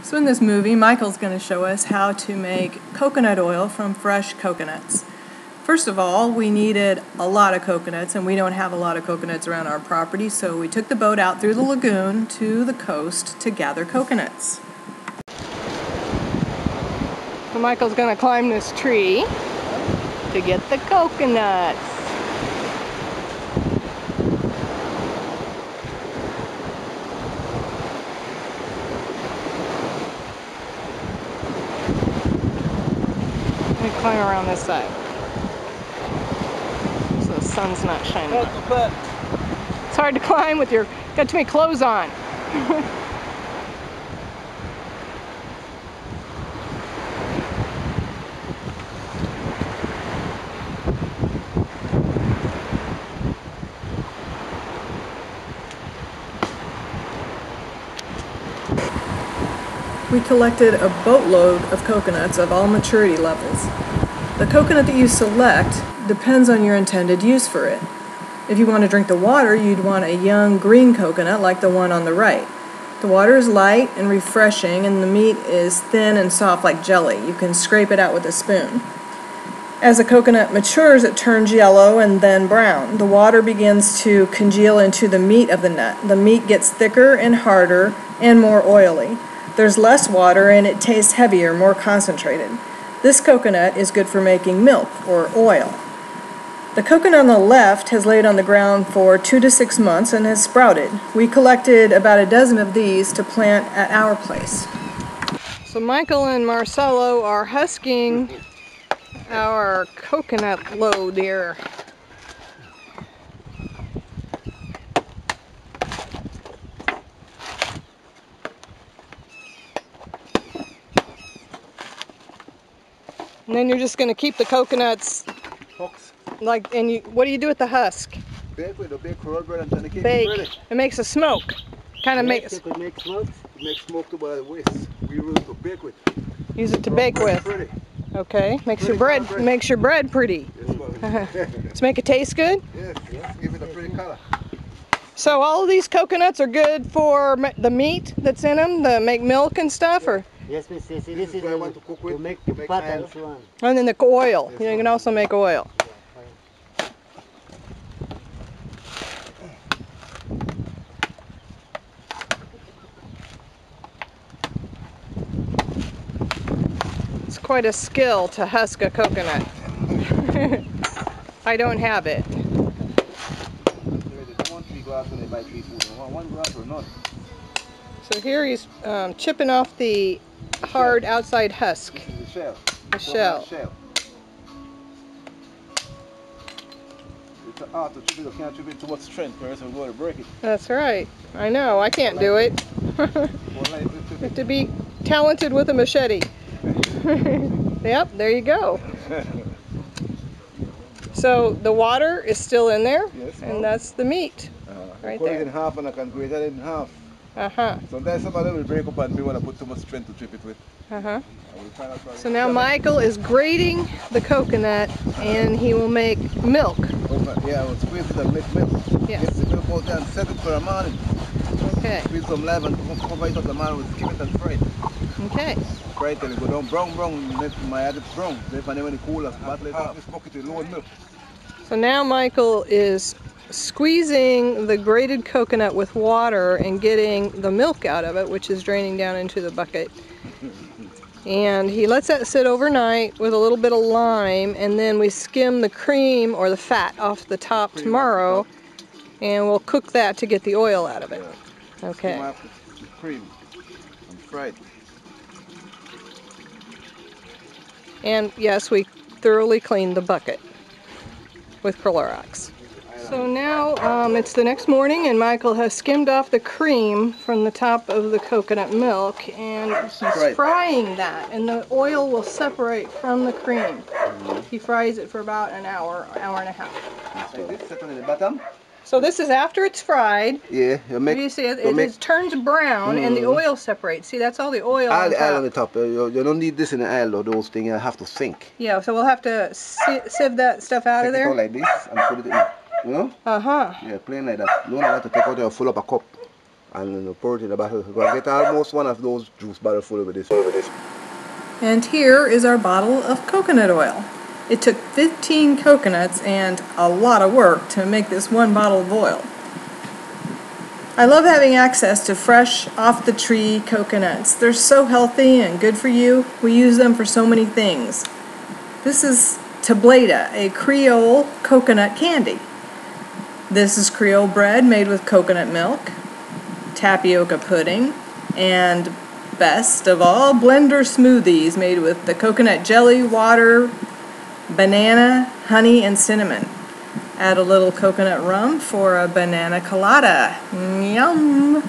So in this movie, Michael's going to show us how to make coconut oil from fresh coconuts. First of all, we needed a lot of coconuts, and we don't have a lot of coconuts around our property, so we took the boat out through the lagoon to the coast to gather coconuts. So Michael's going to climb this tree to get the coconuts. Climb around this side so the sun's not shining. It's hard to climb with your got too many clothes on. We collected a boatload of coconuts of all maturity levels. The coconut that you select depends on your intended use for it. If you want to drink the water, you'd want a young green coconut like the one on the right. The water is light and refreshing, and the meat is thin and soft like jelly. You can scrape it out with a spoon. As the coconut matures, it turns yellow and then brown. The water begins to congeal into the meat of the nut. The meat gets thicker and harder and more oily. There's less water and it tastes heavier, more concentrated. This coconut is good for making milk or oil. The coconut on the left has laid on the ground for 2 to 6 months and has sprouted. We collected about a dozen of these to plant at our place. So Michael and Marcelo are husking our coconut load here. And then you're just going to keep the coconuts like, and you, what do you do with the husk? Bake with a bake for bread and then keep Bake. it ready. It makes a smoke. Kind of makes. It could make smoke. It makes smoke to the waste. We use it to bake with. Use it to bake with. Pretty. Okay. Makes your bread pretty. Yes, To make it taste good? yes, give it a pretty color. So all of these coconuts are good for the meat that's in them, to make milk and stuff, or? Yes, miss. This is what I want to cook with. to make the butter and so on. And then the oil. You can also make oil. It's quite a skill to husk a coconut. I don't have it. So here he's chipping off the hard outside husk. The shell. The shell. It's an art to chip it. You can't chip it too much strength, or else we're going to break it. That's right. I know. I can't do it. You have to be talented with a machete. Yep, there you go. So the water is still in there, yes, and that's the meat right cut there. it in half and I can grate it in half. Sometimes somebody will break up and we want to put too much strength to chip it with. So now Michael is grating the coconut and he will make milk. Yeah, I will squeeze it and make milk. Yes. Get the milk out there and set it for a morning. Okay. Squeeze some lime and cover it up the morning with skip it and fry it. Okay. Fry it till it go down brown, make my head brown. Then when it cools, bottle it up, this bucket with low milk. So now Michael is squeezing the grated coconut with water and getting the milk out of it, which is draining down into the bucket. And he lets that sit overnight with a little bit of lime, and then we skim the cream or the fat off the top tomorrow, and we'll cook that to get the oil out of it. Okay. Cream and fry it. And yes, we thoroughly cleaned the bucket with Clorox. So now it's the next morning, and Michael has skimmed off the cream from the top of the coconut milk, and he's frying that, and the oil will separate from the cream. He fries it for about an hour, hour and a half. So this set on the bottom. So this is after it's fried. Yeah, You see it turns brown, and the oil separates. See, that's all the oil all on the top. oil on the top. You don't need this in the oil, or those things. You have to sink. Yeah, so we'll have to sieve that stuff out of there. Take it out like this and put it in. You know? Uh-huh. Yeah, plain like that. You don't have to take out and fill up a cup. and pour it in a bottle. We're going to get almost one of those juice bottles full of this. And here is our bottle of coconut oil. It took 15 coconuts and a lot of work to make this one bottle of oil. I love having access to fresh, off-the-tree coconuts. They're so healthy and good for you. We use them for so many things. This is tableta, a Creole coconut candy. This is Creole bread made with coconut milk, tapioca pudding, and best of all, blender smoothies made with the coconut jelly, water, banana, honey, and cinnamon. Add a little coconut rum for a banana colada. Yum!